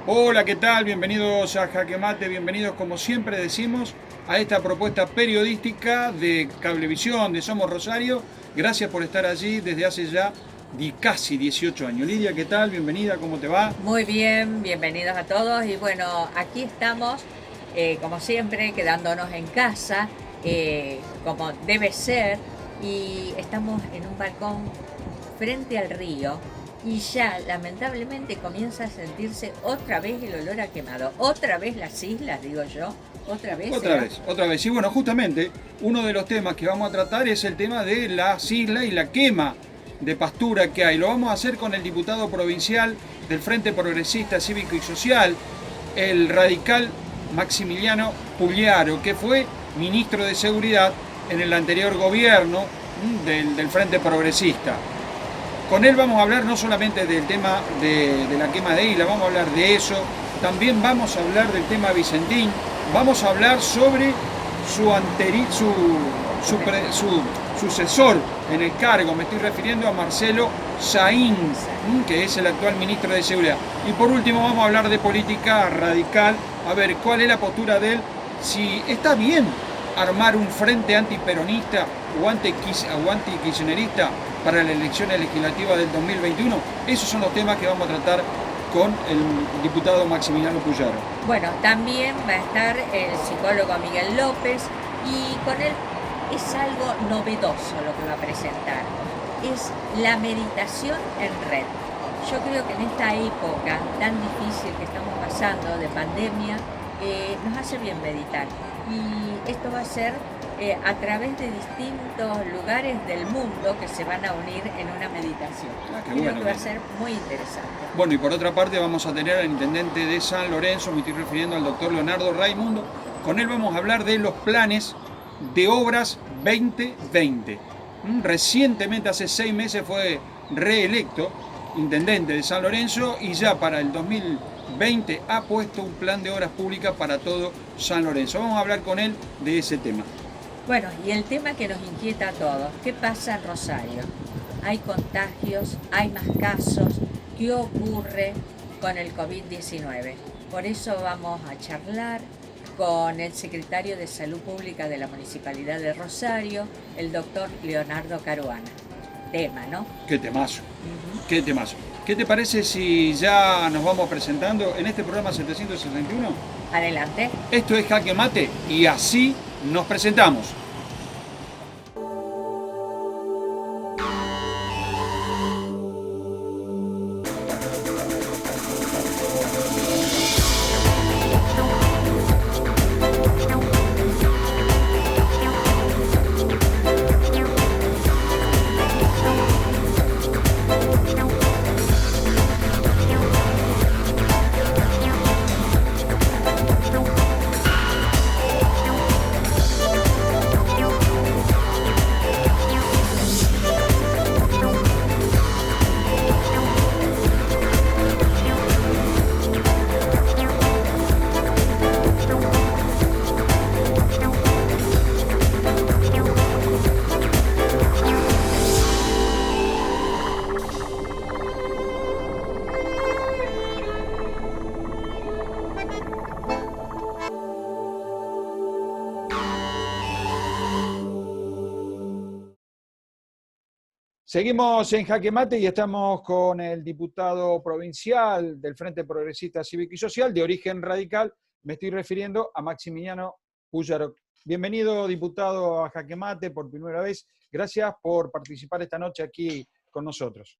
Hola, ¿qué tal? Bienvenidos a Jaque Mate, bienvenidos como siempre decimos a esta propuesta periodística de Cablevisión, de Somos Rosario. Gracias por estar allí desde hace ya casi 18 años. Lidia, ¿qué tal? Bienvenida, ¿cómo te va? Muy bien, bienvenidos a todos y bueno, aquí estamos como siempre quedándonos en casa como debe ser y estamos en un balcón frente al río y ya lamentablemente comienza a sentirse otra vez el olor a quemado, otra vez las islas, digo yo, otra vez Otra será. vez, otra vez. Y bueno, justamente uno de los temas que vamos a tratar es el tema de las islas y la quema de pastura que hay. Lo vamos a hacer con el diputado provincial del Frente Progresista Cívico y Social, el radical Maximiliano Pugliaro, que fue ministro de Seguridad en el anterior gobierno del Frente Progresista. Con él vamos a hablar no solamente del tema de la quema de isla, vamos a hablar de eso, también vamos a hablar del tema Vicentín, vamos a hablar sobre su sucesor en el cargo, me estoy refiriendo a Marcelo Saín, que es el actual ministro de Seguridad. Y por último vamos a hablar de política radical, a ver cuál es la postura de él, si está bien armar un frente antiperonista o anti-kirchnerista para las elecciones legislativas del 2021. Esos son los temas que vamos a tratar con el diputado Maximiliano Pugliaro. Bueno, también va a estar el psicólogo Miguel López y con él es algo novedoso lo que va a presentar. Es la meditación en red. Yo creo que en esta época tan difícil que estamos pasando de pandemia, nos hace bien meditar. Y esto va a ser a través de distintos lugares del mundo que se van a unir en una meditación. Ah, qué Creo bueno. que va a ser muy interesante. Bueno, y por otra parte vamos a tener al intendente de San Lorenzo, me estoy refiriendo al doctor Leonardo Raimundo. Con él vamos a hablar de los planes de obras 2020. Recientemente, hace 6 meses, fue reelecto intendente de San Lorenzo y ya para el 2020 ha puesto un plan de obras públicas para todo San Lorenzo. Vamos a hablar con él de ese tema. Bueno, y el tema que nos inquieta a todos, ¿qué pasa en Rosario? Hay contagios, hay más casos, ¿qué ocurre con el COVID-19? Por eso vamos a charlar con el secretario de Salud Pública de la Municipalidad de Rosario, el doctor Leonardo Caruana. Tema, ¿no? Qué temazo, Ujú. qué temazo. ¿Qué te parece si ya nos vamos presentando en este programa 761? Adelante. Esto es Jaque Mate y así nos presentamos. Seguimos en Jaque Mate y estamos con el diputado provincial del Frente Progresista Cívico y Social de origen radical. Me estoy refiriendo a Maximiliano Pugliaro. Bienvenido, diputado, a Jaque Mate por primera vez. Gracias por participar esta noche aquí con nosotros.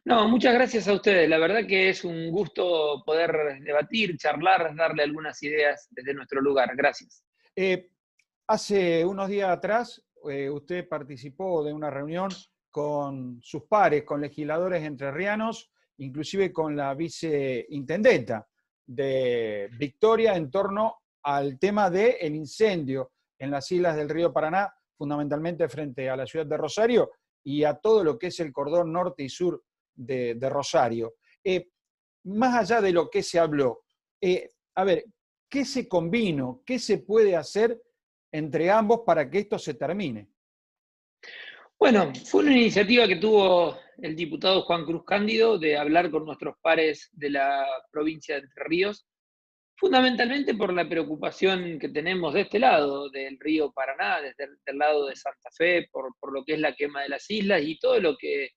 No, muchas gracias a ustedes. La verdad que es un gusto poder debatir, charlar, darle algunas ideas desde nuestro lugar. Gracias. Eh, Hace unos días atrás, usted participó de una reunión con sus pares, con legisladores entrerrianos, inclusive con la viceintendenta de Victoria en torno al tema del incendio en las islas del río Paraná, fundamentalmente frente a la ciudad de Rosario y a todo lo que es el cordón norte y sur de Rosario. Más allá de lo que se habló, a ver, ¿qué se combinó? ¿Qué se puede hacer entre ambos para que esto se termine? Bueno, fue una iniciativa que tuvo el diputado Juan Cruz Cándido de hablar con nuestros pares de la provincia de Entre Ríos, fundamentalmente por la preocupación que tenemos de este lado, del río Paraná, desde el lado de Santa Fe, por lo que es la quema de las islas y todo lo que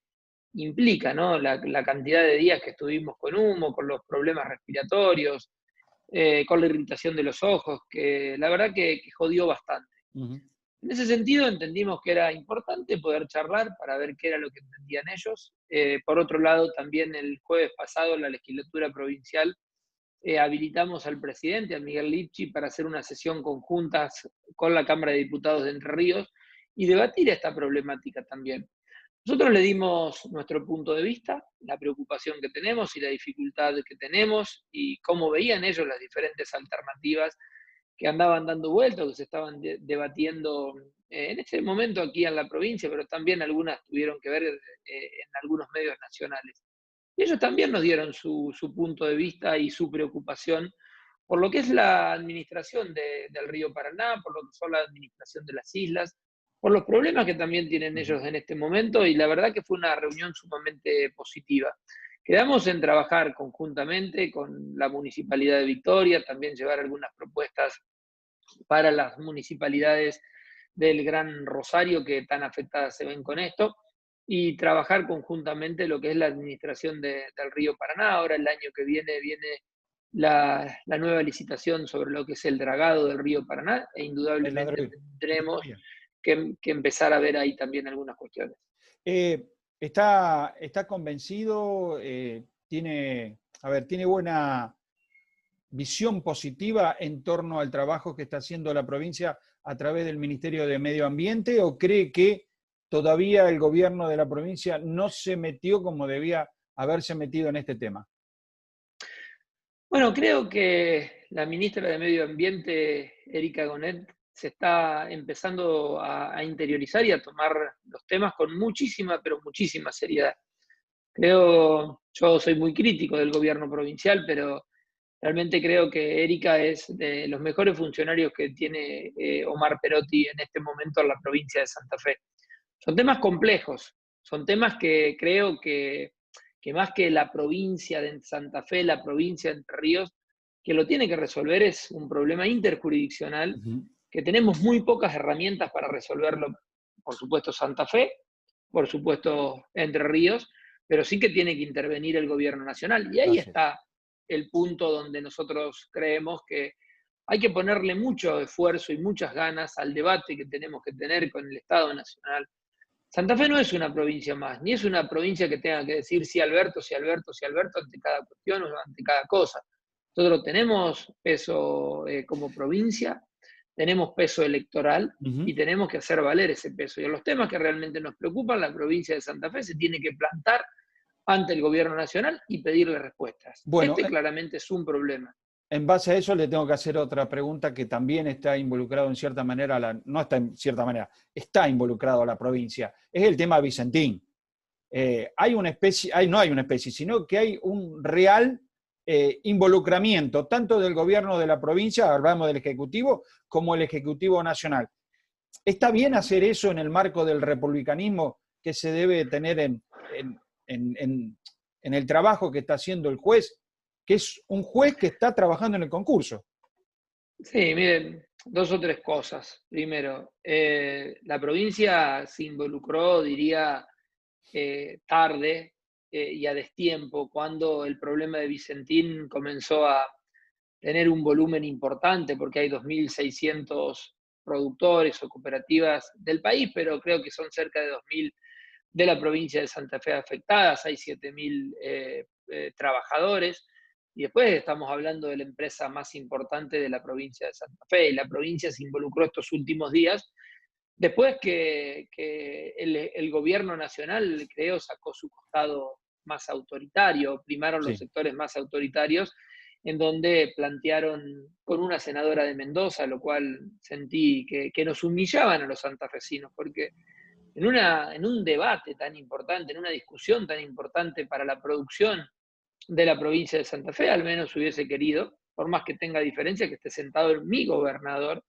implica, ¿no? La cantidad de días que estuvimos con humo, con los problemas respiratorios, con la irritación de los ojos, que la verdad que jodió bastante. Ujú. En ese sentido entendimos que era importante poder charlar para ver qué era lo que entendían ellos. Por otro lado, también el jueves pasado la legislatura provincial habilitamos al presidente, a Miguel Lipchi, para hacer una sesión conjunta con la Cámara de Diputados de Entre Ríos y debatir esta problemática también. Nosotros le dimos nuestro punto de vista, la preocupación que tenemos y la dificultad que tenemos y cómo veían ellos las diferentes alternativas que andaban dando vueltas, que se estaban debatiendo en ese momento aquí en la provincia, pero también algunas tuvieron que ver en algunos medios nacionales. Y ellos también nos dieron su punto de vista y su preocupación por lo que es la administración del río Paraná, por lo que son la administración de las islas, por los problemas que también tienen ellos en este momento, y la verdad que fue una reunión sumamente positiva. Quedamos en trabajar conjuntamente con la Municipalidad de Victoria, también llevar algunas propuestas para las municipalidades del Gran Rosario que tan afectadas se ven con esto, y trabajar conjuntamente lo que es la administración del río Paraná. Ahora el año que viene la nueva licitación sobre lo que es el dragado del río Paraná, e El indudablemente ladrillo. tendremos Bien. que empezar a ver ahí también algunas cuestiones. ¿Está convencido? ¿Tiene buena visión positiva en torno al trabajo que está haciendo la provincia a través del Ministerio de Medio Ambiente, o cree que todavía el gobierno de la provincia no se metió como debía haberse metido en este tema? Bueno, creo que la ministra de Medio Ambiente, Erika Gonet, se está empezando a interiorizar y a tomar los temas con muchísima, pero muchísima seriedad. Yo soy muy crítico del gobierno provincial, pero realmente creo que Erika es de los mejores funcionarios que tiene Omar Perotti en este momento en la provincia de Santa Fe. Son temas complejos, son temas que creo que más que la provincia de Santa Fe, la provincia de Entre Ríos, que lo tiene que resolver es un problema interjurisdiccional, Ujú. que tenemos muy pocas herramientas para resolverlo, por supuesto Santa Fe, por supuesto Entre Ríos, pero sí que tiene que intervenir el gobierno nacional. Y ahí Así es. está el punto donde nosotros creemos que hay que ponerle mucho esfuerzo y muchas ganas al debate que tenemos que tener con el Estado Nacional. Santa Fe no es una provincia más, ni es una provincia que tenga que decir sí Alberto, sí Alberto, sí Alberto ante cada cuestión o ante cada cosa. Nosotros tenemos peso como provincia, tenemos peso electoral Ujú. y tenemos que hacer valer ese peso. Y en los temas que realmente nos preocupan, la provincia de Santa Fe se tiene que plantar ante el gobierno nacional y pedirle respuestas. Bueno, Este claramente es un problema. en base a eso le tengo que hacer otra pregunta que también está involucrado en cierta manera, no está en cierta manera, está involucrado a la provincia. Es el tema Vicentín. Hay una especie, no hay una especie, sino que hay un real involucramiento tanto del gobierno de la provincia, hablamos del Ejecutivo, como el Ejecutivo Nacional. ¿Está bien hacer eso en el marco del republicanismo que se debe tener en el trabajo que está haciendo el juez, que es un juez que está trabajando en el concurso? Sí, miren, dos o tres cosas. Primero, la provincia se involucró, diría, tarde y a destiempo, cuando el problema de Vicentín comenzó a tener un volumen importante, porque hay 2.600 productores o cooperativas del país, pero creo que son cerca de 2.000 de la provincia de Santa Fe afectadas, hay 7.000 trabajadores, y después estamos hablando de la empresa más importante de la provincia de Santa Fe, y la provincia se involucró estos últimos días, después que el gobierno nacional, creo, sacó su costado más autoritario, primaron los Sí. sectores más autoritarios, en donde plantearon con una senadora de Mendoza, lo cual sentí que nos humillaban a los santafesinos, porque en un debate tan importante, en una discusión tan importante para la producción de la provincia de Santa Fe, al menos hubiese querido, por más que tenga diferencia, que esté sentado mi gobernador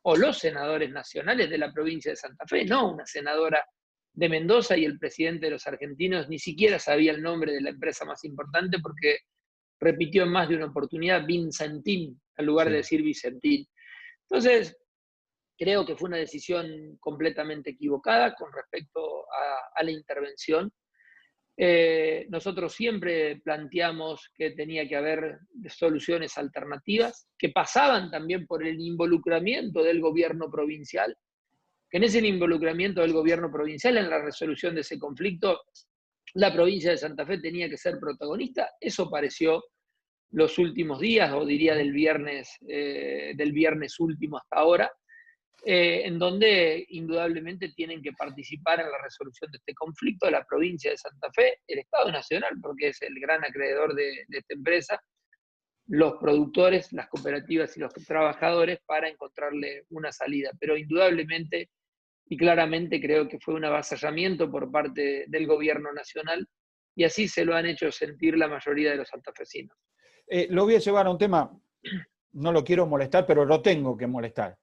o los senadores nacionales de la provincia de Santa Fe, no una senadora de Mendoza y el presidente de los argentinos ni siquiera sabía el nombre de la empresa más importante porque repitió en más de una oportunidad Vincentín en lugar de Sí. decir Vicentín. Entonces, creo que fue una decisión completamente equivocada con respecto a la intervención. Nosotros siempre planteamos que tenía que haber soluciones alternativas, que pasaban también por el involucramiento del gobierno provincial, que en ese involucramiento del gobierno provincial en la resolución de ese conflicto, la provincia de Santa Fe tenía que ser protagonista. Eso pareció los últimos días, o diría del viernes último hasta ahora, en donde indudablemente tienen que participar en la resolución de este conflicto la provincia de Santa Fe, el Estado Nacional, porque es el gran acreedor de esta empresa, los productores, las cooperativas y los trabajadores para encontrarle una salida. Pero indudablemente y claramente creo que fue un avasallamiento por parte del gobierno nacional y así se lo han hecho sentir la mayoría de los santafesinos. Lo voy a llevar a un tema, no lo quiero molestar, pero lo tengo que molestar.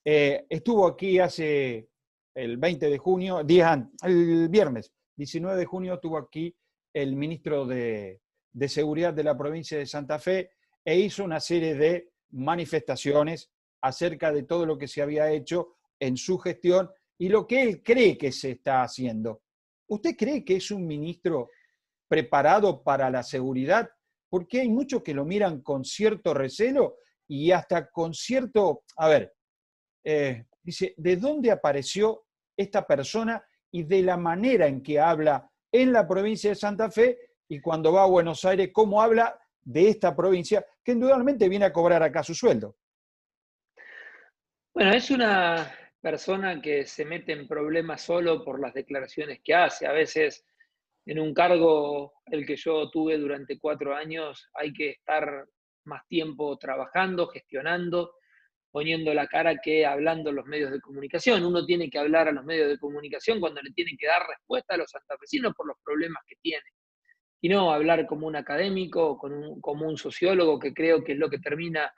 Estuvo aquí hace el 20 de junio, el viernes 19 de junio estuvo aquí el ministro de Seguridad de la provincia de Santa Fe e hizo una serie de manifestaciones acerca de todo lo que se había hecho en su gestión y lo que él cree que se está haciendo. ¿Usted cree que es un ministro preparado para la seguridad? Porque hay muchos que lo miran con cierto recelo y hasta con cierto... A ver, dice, ¿de dónde apareció esta persona y de la manera en que habla en la provincia de Santa Fe y cuando va a Buenos Aires, cómo habla de esta provincia que indudablemente viene a cobrar acá su sueldo? Bueno, es una persona que se mete en problemas solo por las declaraciones que hace. A veces en un cargo, el que yo tuve durante 4 años, hay que estar más tiempo trabajando, gestionando, poniendo la cara que hablando en los medios de comunicación. Uno tiene que hablar a los medios de comunicación cuando le tienen que dar respuesta a los santafesinos por los problemas que tienen. Y no hablar como un académico o como un sociólogo, que creo que es lo que termina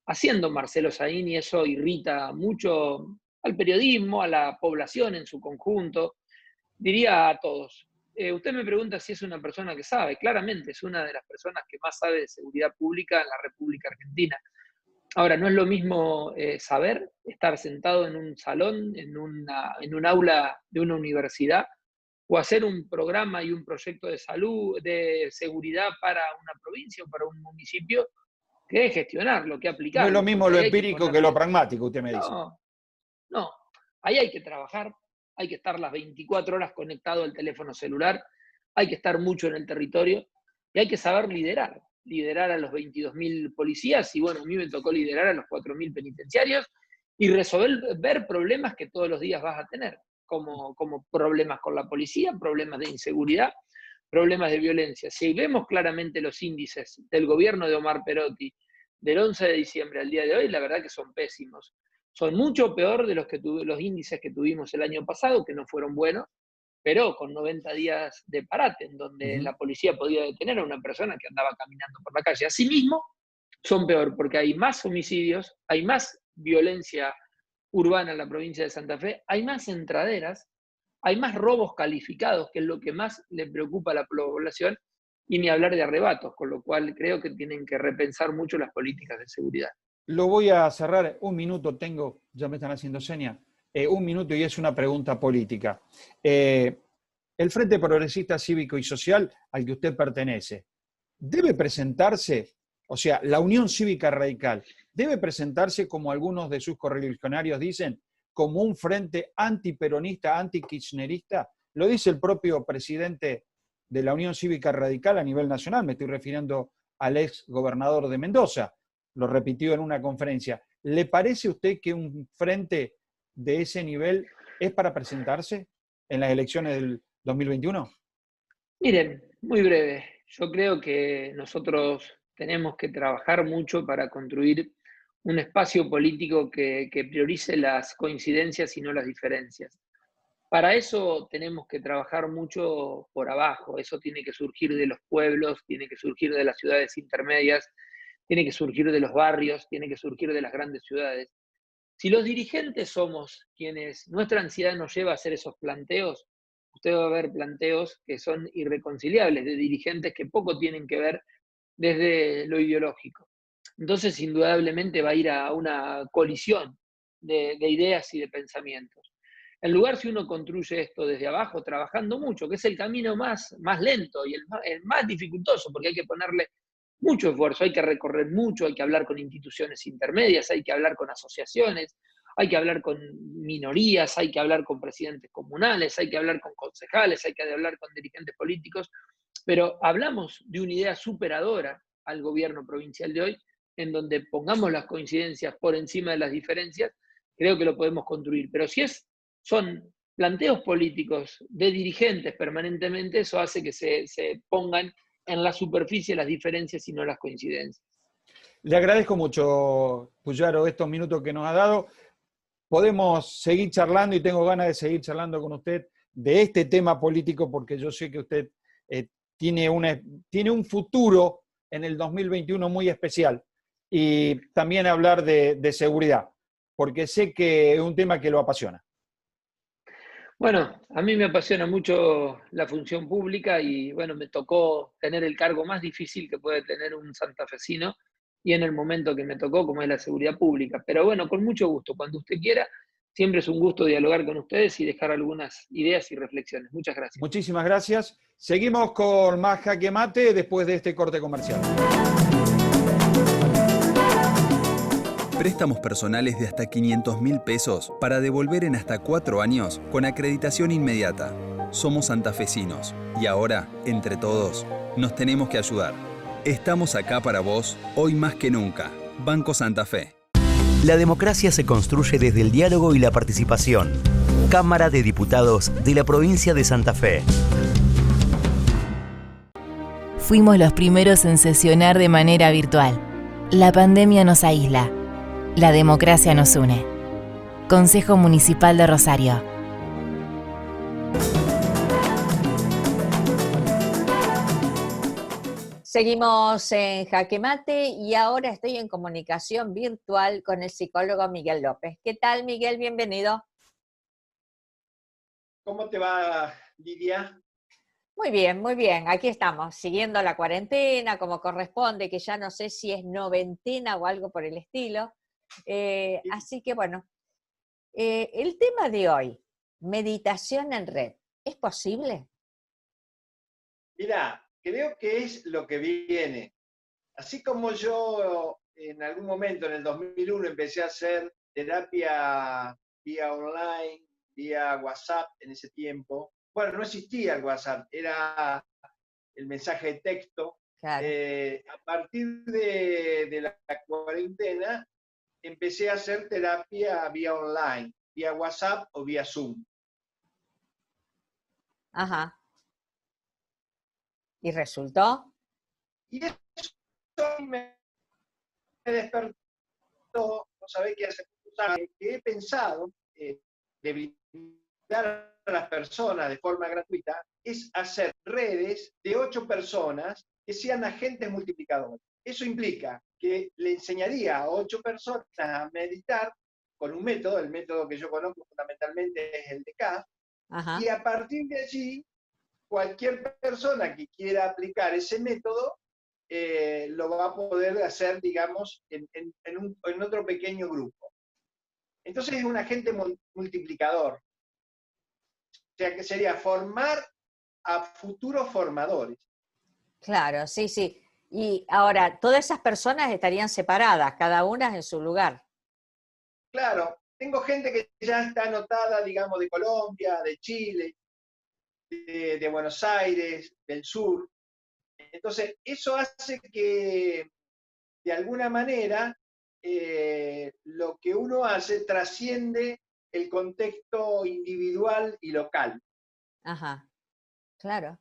haciendo Marcelo Saín, y eso irrita mucho al periodismo, a la población en su conjunto, diría a todos. Usted me pregunta si es una persona que sabe. Claramente es una de las personas que más sabe de seguridad pública en la República Argentina. Ahora, no es lo mismo saber, estar sentado en un salón, en un aula de una universidad, o hacer un programa y un proyecto de salud, de seguridad para una provincia o para un municipio, que es gestionarlo, que No es lo aplicarlo, mismo porque lo ahí hay que empírico que lo ponerle... pragmático, usted me dice. No, no, ahí hay que trabajar, hay que estar las 24 horas conectado al teléfono celular, hay que estar mucho en el territorio y hay que saber liderar a los 22.000 policías y bueno, a mí me tocó liderar a los 4.000 penitenciarios y resolver problemas que todos los días vas a tener, como problemas con la policía, problemas de inseguridad, problemas de violencia. Si vemos claramente los índices del gobierno de Omar Perotti del 11 de diciembre al día de hoy, la verdad que son pésimos. Son mucho peor de los índices que tuvimos el año pasado, que no fueron buenos, pero con 90 días de parate, en donde la policía podía detener a una persona que andaba caminando por la calle. Asimismo, son peor porque hay más homicidios, hay más violencia urbana en la provincia de Santa Fe, hay más entraderas, hay más robos calificados, que es lo que más le preocupa a la población, y ni hablar de arrebatos, con lo cual creo que tienen que repensar mucho las políticas de seguridad. Lo voy a cerrar, un minuto tengo, ya me están haciendo señas, un minuto y es una pregunta política. El Frente Progresista Cívico y Social al que usted pertenece, ¿debe presentarse, o sea, la Unión Cívica Radical, debe presentarse, como algunos de sus correligionarios dicen, como un frente antiperonista, antikirchnerista? Lo dice el propio presidente de la Unión Cívica Radical a nivel nacional, me estoy refiriendo al ex gobernador de Mendoza, lo repitió en una conferencia. ¿Le parece a usted que un frente de ese nivel es para presentarse en las elecciones del 2021? Miren, muy breve. Yo creo que nosotros tenemos que trabajar mucho para construir un espacio político que priorice las coincidencias y no las diferencias. Para eso tenemos que trabajar mucho por abajo. Eso tiene que surgir de los pueblos, tiene que surgir de las ciudades intermedias, tiene que surgir de los barrios, tiene que surgir de las grandes ciudades. Si los dirigentes somos quienes, nuestra ansiedad nos lleva a hacer esos planteos, usted va a ver planteos que son irreconciliables de dirigentes que poco tienen que ver desde lo ideológico. Entonces, indudablemente va a ir a una colisión de ideas y de pensamientos. En lugar, si uno construye esto desde abajo, trabajando mucho, que es el camino más lento y el más dificultoso, porque hay que ponerle mucho esfuerzo, hay que recorrer mucho, hay que hablar con instituciones intermedias, hay que hablar con asociaciones, hay que hablar con minorías, hay que hablar con presidentes comunales, hay que hablar con concejales, hay que hablar con dirigentes políticos, pero hablamos de una idea superadora al gobierno provincial de hoy, en donde pongamos las coincidencias por encima de las diferencias, creo que lo podemos construir. Pero si son planteos políticos de dirigentes permanentemente, eso hace que se pongan en la superficie las diferencias y no las coincidencias. Le agradezco mucho, Puyaro, estos minutos que nos ha dado. Podemos seguir charlando y tengo ganas de seguir charlando con usted de este tema político porque yo sé que usted tiene un futuro en el 2021 muy especial y también hablar de seguridad, porque sé que es un tema que lo apasiona. Bueno, a mí me apasiona mucho la función pública y bueno, me tocó tener el cargo más difícil que puede tener un santafesino y en el momento que me tocó, como es la seguridad pública. Pero bueno, con mucho gusto, cuando usted quiera, siempre es un gusto dialogar con ustedes y dejar algunas ideas y reflexiones. Muchas gracias. Muchísimas gracias. Seguimos con más Jaque Mate después de este corte comercial. Préstamos personales de hasta 500.000 pesos para devolver en hasta 4 años con acreditación inmediata. Somos santafesinos y ahora, entre todos, nos tenemos que ayudar. Estamos acá para vos, hoy más que nunca. Banco Santa Fe. La democracia se construye desde el diálogo y la participación. Cámara de Diputados de la provincia de Santa Fe. Fuimos los primeros en sesionar de manera virtual. La pandemia nos aísla. La democracia nos une. Consejo Municipal de Rosario. Seguimos en Jaque Mate y ahora estoy en comunicación virtual con el psicólogo Miguel López. ¿Qué tal, Miguel? Bienvenido. ¿Cómo te va, Lidia? Muy bien, muy bien. Aquí estamos, siguiendo la cuarentena como corresponde, que ya no sé si es noventena o algo por el estilo. Así que bueno, el tema de hoy, meditación en red, ¿es posible? Mira, creo que es lo que viene. Así como yo en algún momento, en el 2001, empecé a hacer terapia vía online, vía WhatsApp en ese tiempo. Bueno, no existía el WhatsApp, era el mensaje de texto. Claro. A partir de la cuarentena, empecé a hacer terapia vía online, vía WhatsApp o vía Zoom. Ajá. ¿Y resultó? Y eso me despertó, no sabés qué hacer, que he pensado de brindar a las personas de forma gratuita, es hacer redes de 8 personas que sean agentes multiplicadores. Eso implica que le enseñaría a 8 personas a meditar con un método, el método que yo conozco fundamentalmente es el de K, y a partir de allí, cualquier persona que quiera aplicar ese método lo va a poder hacer, digamos, en otro pequeño grupo. Entonces es un agente multiplicador. O sea, que sería formar a futuros formadores. Claro, sí, sí. Y ahora, todas esas personas estarían separadas, cada una en su lugar. Claro, tengo gente que ya está anotada, digamos, de Colombia, de Chile, de Buenos Aires, del sur. Entonces, eso hace que, de alguna manera, lo que uno hace trasciende el contexto individual y local. Ajá, claro.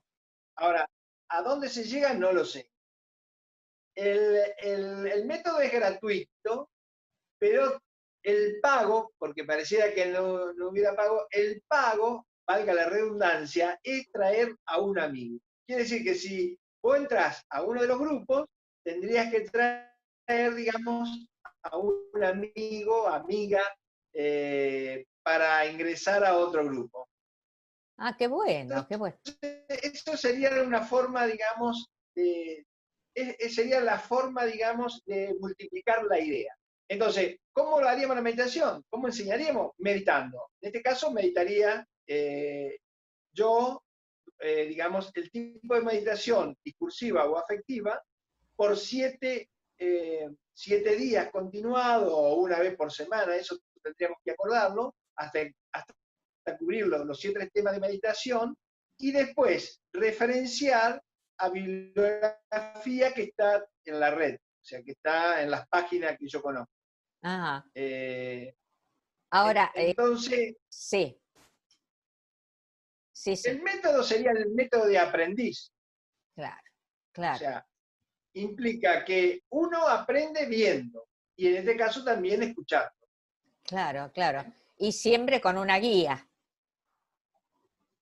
Ahora, ¿a dónde se llega? No lo sé. El método es gratuito, pero el pago, porque pareciera que no hubiera pago, el pago, valga la redundancia, es traer a un amigo. Quiere decir que si vos entras a uno de los grupos, tendrías que traer, digamos, a un amigo, amiga, para ingresar a otro grupo. Ah, qué bueno, qué bueno. Eso sería una forma, digamos, sería la forma, digamos, de multiplicar la idea. Entonces, ¿cómo lo haríamos la meditación? ¿Cómo enseñaríamos? Meditando. En este caso, meditaría yo, digamos, el tipo de meditación discursiva o afectiva por 7 días continuados o una vez por semana, eso tendríamos que acordarlo, hasta cubrir los 7 temas de meditación, y después referenciar a bibliografía que está en la red, o sea, que está en las páginas que yo conozco. Ajá. Eh, Ahora, entonces, sí, sí, sí, el método sería el método de aprendiz. claro, O claro, sea, implica que uno aprende viendo, y en este caso también escuchando. claro, claro. Y siempre con una guía.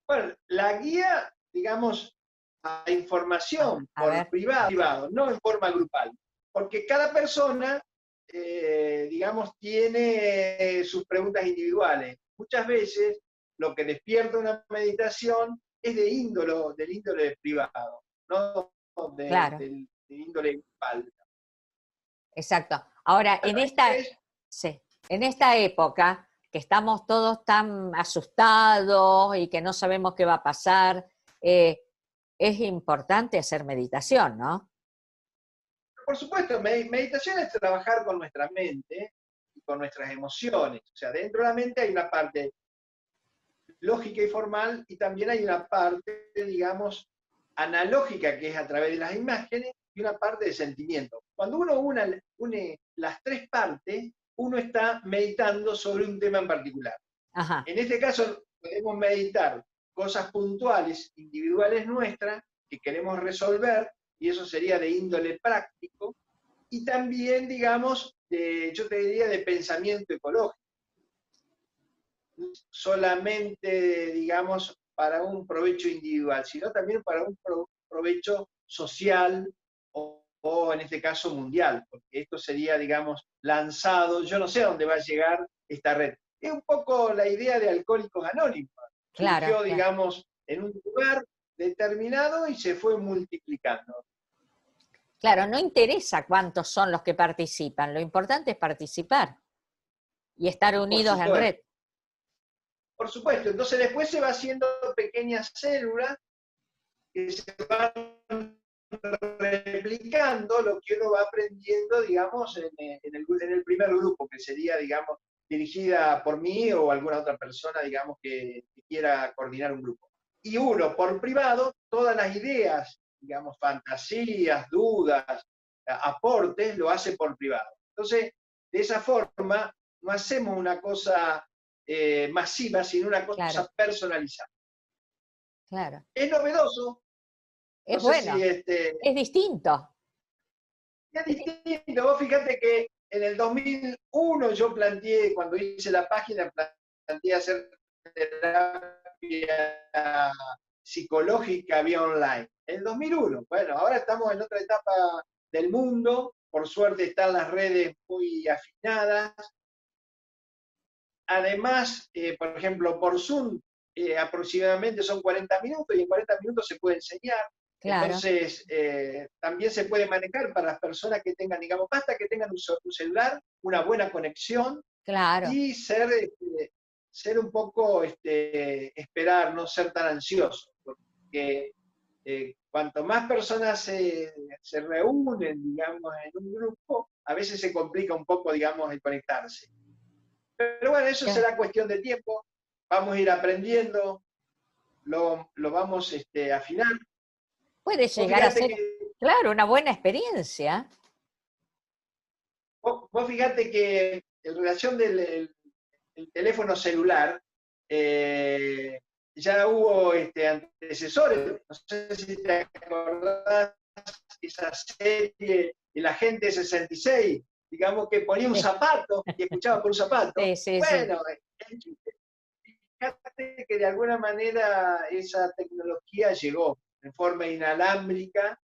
Bueno, la guía, digamos, a información A por ver, privado, no en forma grupal, porque cada persona, digamos, tiene sus preguntas individuales. Muchas veces lo que despierta una meditación es del índole privado, no claro, del índole grupal. exacto. Ahora, sí, en esta época que estamos todos tan asustados y que no sabemos qué va a pasar, es importante hacer meditación, ¿no? Por supuesto, meditación es trabajar con nuestra mente y con nuestras emociones. O sea, dentro de la mente hay una parte lógica y formal, y también hay una parte, digamos, analógica, que es a través de las imágenes, y una parte de sentimiento. Cuando uno une las 3 partes, uno está meditando sobre un tema en particular. Ajá, En este caso, podemos meditar cosas puntuales, individuales nuestras, que queremos resolver, y eso sería de índole práctico, y también, digamos, yo te diría, de pensamiento ecológico. Solamente, digamos, para un provecho individual, sino también para un provecho social o en este caso mundial, porque esto sería, digamos, lanzado, yo no sé a dónde va a llegar esta red. Es un poco la idea de Alcohólicos Anónimos. claro, Surgió, claro. digamos, en un lugar determinado y se fue multiplicando. Claro, no interesa cuántos son los que participan, lo importante es participar y estar Por unidos en red. supuesto. Por supuesto, entonces después se va haciendo pequeñas células que se van replicando lo que uno va aprendiendo, digamos, en el primer grupo, que sería, digamos, dirigida por mí o alguna otra persona, digamos, que quiera coordinar un grupo. Y uno, por privado, todas las ideas, digamos, fantasías, dudas, aportes, lo hace por privado. Entonces, de esa forma, no hacemos una cosa masiva, sino una cosa Claro, personalizada. claro. Es novedoso, no Es sé si bueno, es distinto. es distinto. Vos fíjate que en el 2001 yo planteé, cuando hice la página, planteé hacer terapia psicológica vía online. En el 2001. Bueno, ahora estamos en otra etapa del mundo. Por suerte están las redes muy afinadas. Además, por ejemplo, por Zoom, aproximadamente son 40 minutos y en 40 minutos se puede enseñar. Claro, Entonces, también se puede manejar para las personas que tengan, digamos, basta que tengan un celular, una buena conexión claro, y ser un poco, esperar, no ser tan ansioso, porque cuanto más personas se reúnen, digamos, en un grupo, a veces se complica un poco, digamos, el conectarse. Pero bueno, eso será cuestión de tiempo, vamos a ir aprendiendo, lo vamos a afinar. puede Vos llegar a fíjate ser, claro, una buena experiencia. que en relación del el teléfono celular, ya hubo antecesores, no sé si te acordás, esa serie, El Agente 66, digamos que ponía un Sí, zapato y escuchaba por un zapato. sí, sí, sí. Bueno, fíjate que de alguna manera esa tecnología llegó en forma inalámbrica,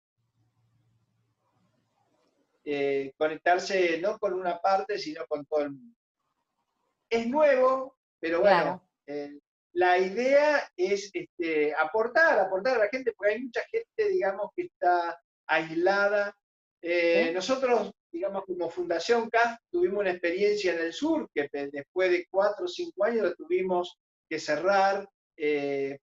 conectarse no con una parte, sino con todo el mundo. Es nuevo, pero bueno, Claro. la idea es aportar a la gente, porque hay mucha gente, digamos, que está aislada. ¿Sí? Nosotros, digamos, como Fundación CAF, tuvimos una experiencia en el sur, que después de 4 o 5 años la tuvimos que cerrar,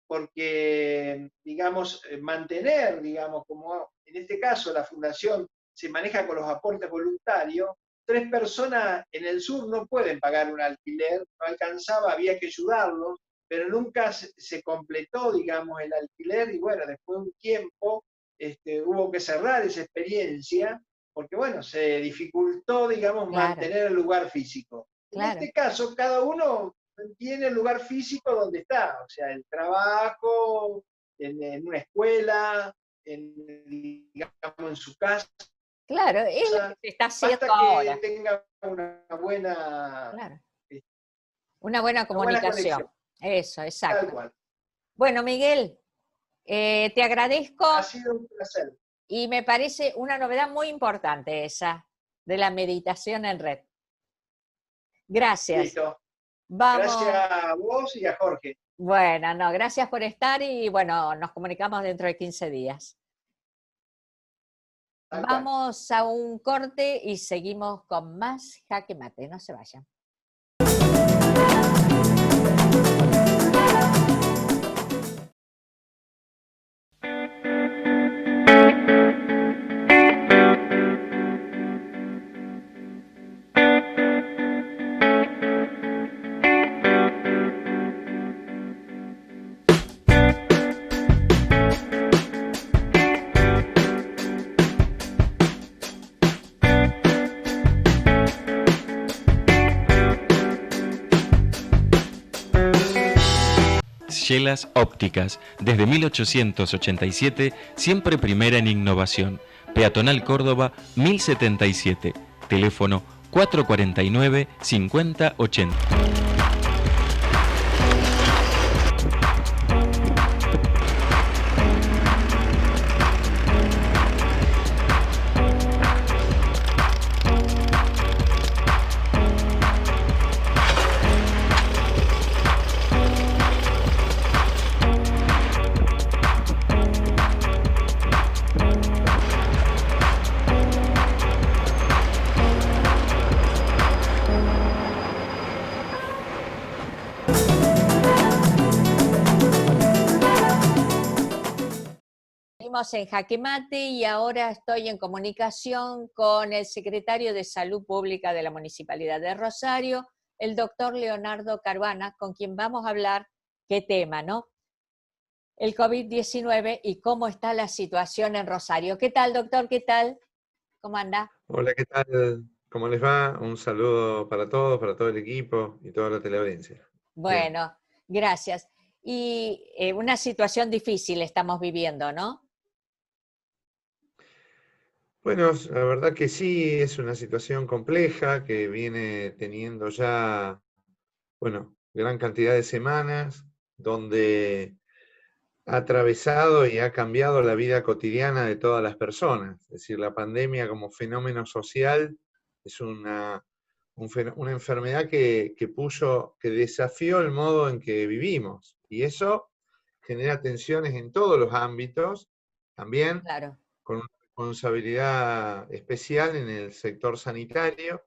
porque, digamos, mantener, digamos, como en este caso la Fundación se maneja con los aportes voluntarios, 3 personas en el sur no pueden pagar un alquiler, no alcanzaba, había que ayudarlos, pero nunca se completó, digamos, el alquiler, y bueno, después de un tiempo hubo que cerrar esa experiencia, porque bueno, se dificultó, digamos, Claro, mantener el lugar físico. En claro. este caso, cada uno tiene el lugar físico donde está, o sea, el trabajo, en una escuela, digamos, en su casa, Claro, es lo que se está haciendo basta que ahora. tenga una buena, Claro. este, Una buena una buena conexión, comunicación. Eso, tal exacto. cual. Bueno, Miguel, te agradezco Ha sido un placer. y me parece una novedad muy importante esa de la meditación en red. Gracias. Listo. Gracias Vamos. a vos y a Jorge. Bueno, no, gracias por estar y bueno, nos comunicamos dentro de 15 días. Tal cual. Vamos a un corte y seguimos con más Jaque Mate. No se vayan. Chelas Ópticas, desde 1887, siempre primera en innovación. Peatonal Córdoba 1077, teléfono 449-5080. Seguimos en Jaque Mate y ahora estoy en comunicación con el secretario de Salud Pública de la Municipalidad de Rosario, el doctor Leonardo Caruana, con quien vamos a hablar qué tema, ¿no? El COVID-19 y cómo está la situación en Rosario. ¿Qué tal, doctor? ¿Qué tal? ¿Cómo anda? Hola, ¿qué tal? ¿Cómo les va? Un saludo para todos, para todo el equipo y toda la teleaudiencia. Bien. Bueno, gracias. Y una situación difícil estamos viviendo, ¿no? Bueno, la verdad que sí, es una situación compleja que viene teniendo ya, bueno, gran cantidad de semanas, donde ha atravesado y ha cambiado la vida cotidiana de todas las personas. Es decir, la pandemia como fenómeno social es una enfermedad que desafió el modo en que vivimos. Y eso genera tensiones en todos los ámbitos, también Claro. con una responsabilidad especial en el sector sanitario.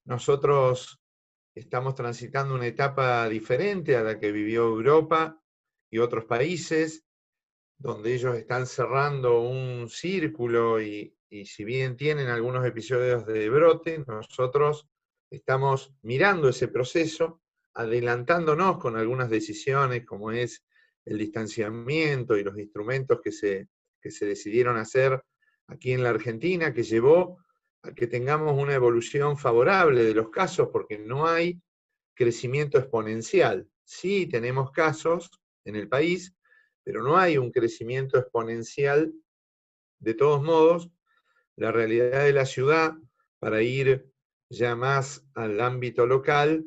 Nosotros estamos transitando una etapa diferente a la que vivió Europa y otros países, donde ellos están cerrando un círculo y si bien tienen algunos episodios de brote, nosotros estamos mirando ese proceso, adelantándonos con algunas decisiones como es el distanciamiento y los instrumentos que se decidieron hacer aquí en la Argentina, que llevó a que tengamos una evolución favorable de los casos, porque no hay crecimiento exponencial. Sí tenemos casos en el país, pero no hay un crecimiento exponencial. De todos modos, la realidad de la ciudad, para ir ya más al ámbito local,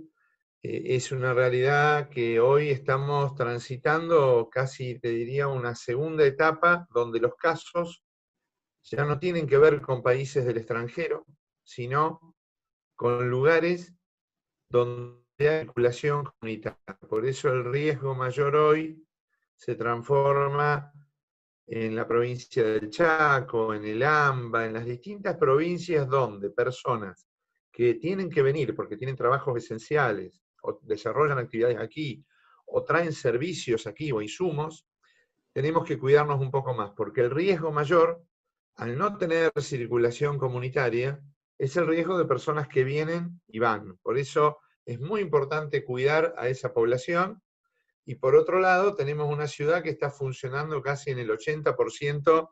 es una realidad que hoy estamos transitando casi, te diría, una segunda etapa donde los casos ya no tienen que ver con países del extranjero, sino con lugares donde circulación comunitaria. Por eso el riesgo mayor hoy se transforma en la provincia del Chaco, en el AMBA, en las distintas provincias donde personas que tienen que venir porque tienen trabajos esenciales, o desarrollan actividades aquí, o traen servicios aquí o insumos, tenemos que cuidarnos un poco más, porque el riesgo mayor, al no tener circulación comunitaria, es el riesgo de personas que vienen y van. Por eso es muy importante cuidar a esa población. Y por otro lado, tenemos una ciudad que está funcionando casi en el 80%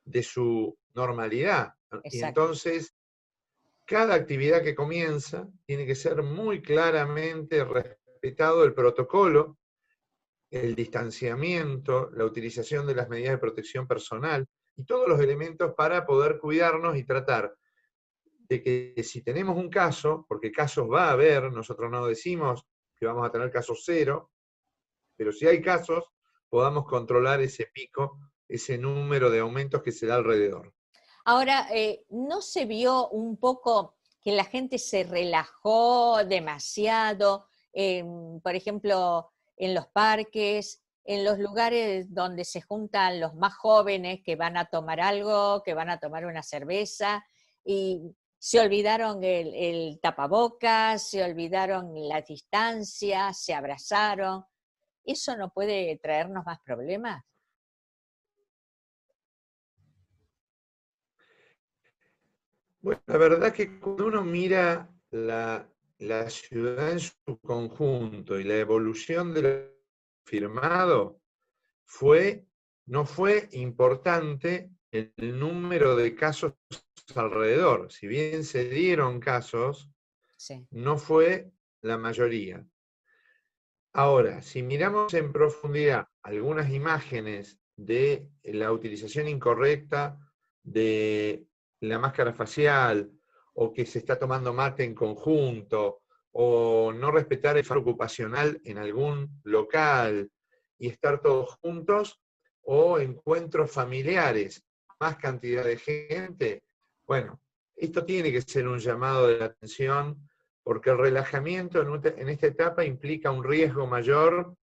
de su normalidad. Y Exacto. entonces, cada actividad que comienza tiene que ser muy claramente respetado el protocolo, el distanciamiento, la utilización de las medidas de protección personal y todos los elementos para poder cuidarnos y tratar de que si tenemos un caso, porque casos va a haber, nosotros no decimos que vamos a tener casos cero, pero si hay casos, podamos controlar ese pico, ese número de aumentos que se da alrededor. Ahora, ¿no se vio un poco que la gente se relajó demasiado, por ejemplo, en los parques, en los lugares donde se juntan los más jóvenes que van a tomar algo, que van a tomar una cerveza, y se olvidaron el tapabocas, se olvidaron la distancia, se abrazaron? ¿Eso no puede traernos más problemas? Bueno, la verdad que cuando uno mira la ciudad en su conjunto y la evolución de lo firmado, no fue importante el número de casos alrededor. Si bien se dieron casos, Sí. no fue la mayoría. Ahora, si miramos en profundidad algunas imágenes de la utilización incorrecta de la máscara facial, o que se está tomando mate en conjunto, o no respetar el faro ocupacional en algún local y estar todos juntos, o encuentros familiares, más cantidad de gente, bueno, esto tiene que ser un llamado de atención, porque el relajamiento en esta etapa implica un riesgo mayor,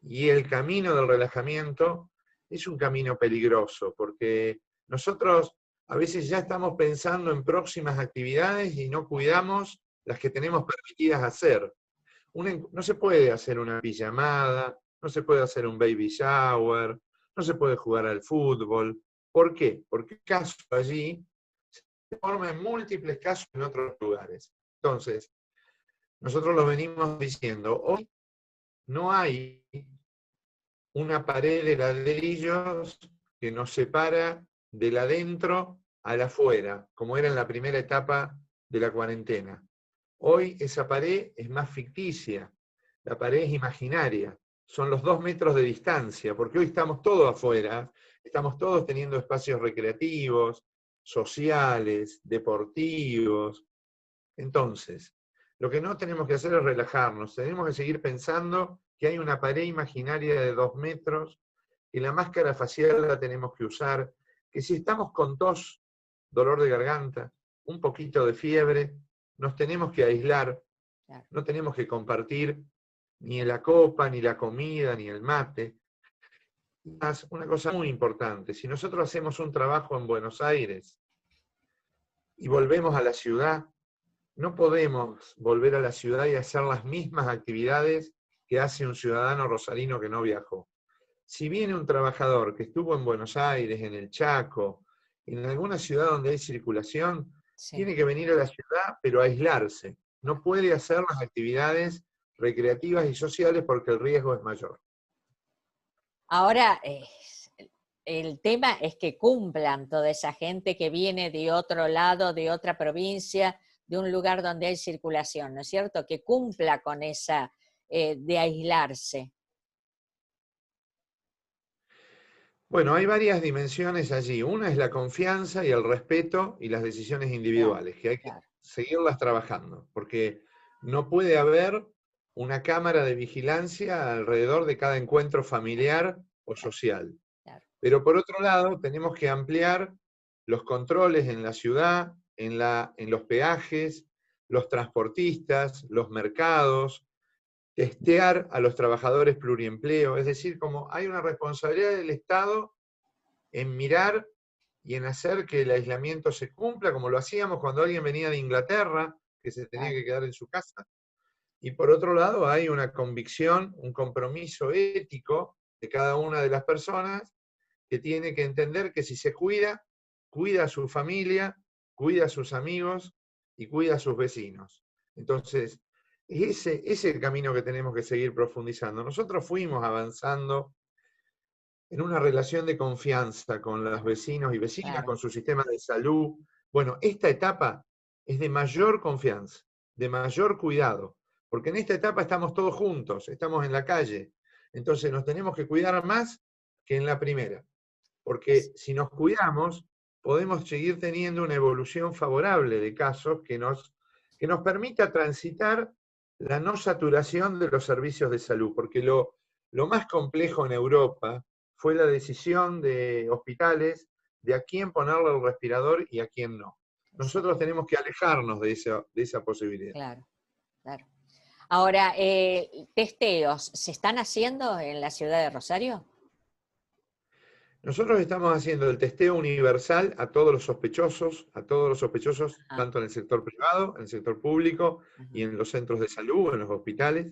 y el camino del relajamiento es un camino peligroso, porque nosotros a veces ya estamos pensando en próximas actividades y no cuidamos las que tenemos permitidas hacer. No se puede hacer una pijamada, no se puede hacer un baby shower, no se puede jugar al fútbol. ¿Por qué? Porque casos allí se forman múltiples casos en otros lugares. Entonces, nosotros lo venimos diciendo, hoy no hay una pared de ladrillos que nos separa del adentro al afuera, como era en la primera etapa de la cuarentena. Hoy esa pared es más ficticia, la pared es imaginaria, son los 2 metros de distancia, porque hoy estamos todos afuera, estamos todos teniendo espacios recreativos, sociales, deportivos. Entonces, lo que no tenemos que hacer es relajarnos, tenemos que seguir pensando que hay una pared imaginaria de 2 metros, que la máscara facial la tenemos que usar, que si estamos con tos, dolor de garganta, un poquito de fiebre, nos tenemos que aislar, no tenemos que compartir ni la copa, ni la comida, ni el mate. Una cosa muy importante, si nosotros hacemos un trabajo en Buenos Aires y volvemos a la ciudad, no podemos volver a la ciudad y hacer las mismas actividades que hace un ciudadano rosarino que no viajó. Si viene un trabajador que estuvo en Buenos Aires, en el Chaco, en alguna ciudad donde hay circulación, Sí. tiene que venir a la ciudad, pero a aislarse. No puede hacer las actividades recreativas y sociales porque el riesgo es mayor. Ahora, el tema es que cumplan toda esa gente que viene de otro lado, de otra provincia, de un lugar donde hay circulación, ¿no es cierto? Que cumpla con esa de aislarse. Bueno, hay varias dimensiones allí. Una es la confianza y el respeto y las decisiones individuales, que hay que seguirlas trabajando, porque no puede haber una cámara de vigilancia alrededor de cada encuentro familiar o social. Pero por otro lado, tenemos que ampliar los controles en la ciudad, en los peajes, los transportistas, los mercados, testear a los trabajadores pluriempleo, es decir, como hay una responsabilidad del Estado en mirar y en hacer que el aislamiento se cumpla, como lo hacíamos cuando alguien venía de Inglaterra, que se tenía que quedar en su casa. Y por otro lado hay una convicción, un compromiso ético de cada una de las personas que tiene que entender que si se cuida, cuida a su familia, cuida a sus amigos y cuida a sus vecinos. Entonces, ese es el camino que tenemos que seguir profundizando. Nosotros fuimos avanzando en una relación de confianza con los vecinos y vecinas, Claro. con su sistema de salud. Bueno, esta etapa es de mayor confianza, de mayor cuidado, porque en esta etapa estamos todos juntos, estamos en la calle. Entonces nos tenemos que cuidar más que en la primera, porque si nos cuidamos, podemos seguir teniendo una evolución favorable de casos que nos permita transitar la no saturación de los servicios de salud, porque lo más complejo en Europa fue la decisión de hospitales de a quién ponerle el respirador y a quién no. Nosotros tenemos que alejarnos de esa posibilidad. Claro, claro. Ahora, ¿testeos se están haciendo en la ciudad de Rosario? Nosotros estamos haciendo el testeo universal a todos los sospechosos, tanto en el sector privado, en el sector público y en los centros de salud, en los hospitales.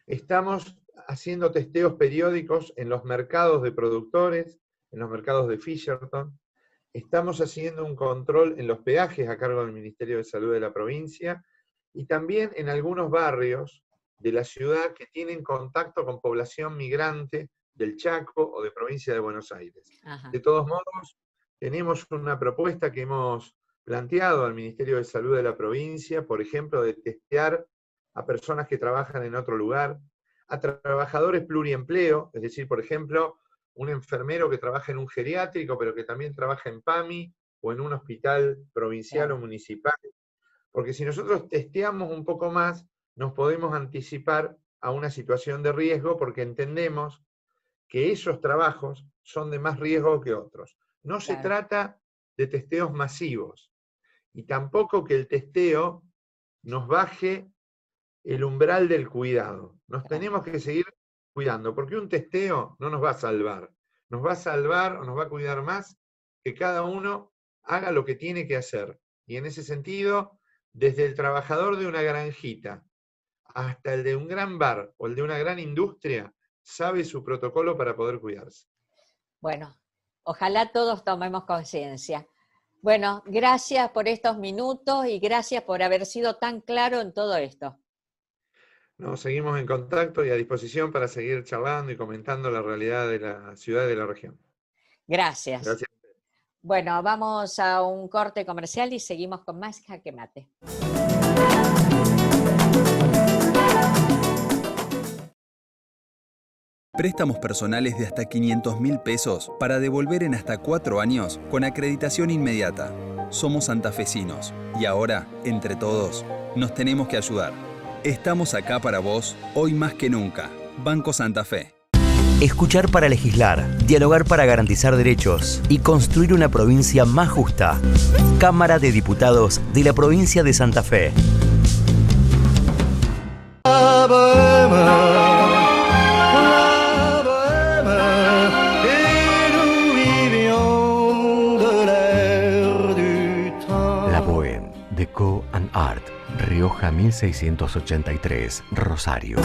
Estamos haciendo testeos periódicos en los mercados de productores, en los mercados de Fisherton. Estamos haciendo un control en los peajes a cargo del Ministerio de Salud de la provincia y también en algunos barrios de la ciudad que tienen contacto con población migrante del Chaco o de provincia de Buenos Aires. Ajá. De todos modos, tenemos una propuesta que hemos planteado al Ministerio de Salud de la provincia, por ejemplo, de testear a personas que trabajan en otro lugar, a trabajadores pluriempleo, es decir, por ejemplo, un enfermero que trabaja en un geriátrico, pero que también trabaja en PAMI o en un hospital provincial o municipal. Porque si nosotros testeamos un poco más, nos podemos anticipar a una situación de riesgo porque entendemos que esos trabajos son de más riesgo que otros. No se trata de testeos masivos y tampoco que el testeo nos baje el umbral del cuidado. Nos tenemos que seguir cuidando, porque un testeo no nos va a salvar. Nos va a salvar o nos va a cuidar más que cada uno haga lo que tiene que hacer. Y en ese sentido, desde el trabajador de una granjita hasta el de un gran bar o el de una gran industria, sabe su protocolo para poder cuidarse. Bueno, ojalá todos tomemos conciencia. Bueno, gracias por estos minutos y gracias por haber sido tan claro en todo esto. Nos seguimos en contacto y a disposición para seguir charlando y comentando la realidad de la ciudad y de la región. Gracias. Gracias. Bueno, vamos a un corte comercial y seguimos con más Jaque Mate. Préstamos personales de hasta 500.000 pesos para devolver en hasta 4 años con acreditación inmediata. Somos santafesinos y ahora, entre todos, nos tenemos que ayudar. Estamos acá para vos, hoy más que nunca. Banco Santa Fe. Escuchar para legislar, dialogar para garantizar derechos y construir una provincia más justa. Cámara de Diputados de la provincia de Santa Fe. La Bohème, Déco and Art, Rioja 1683, Rosario.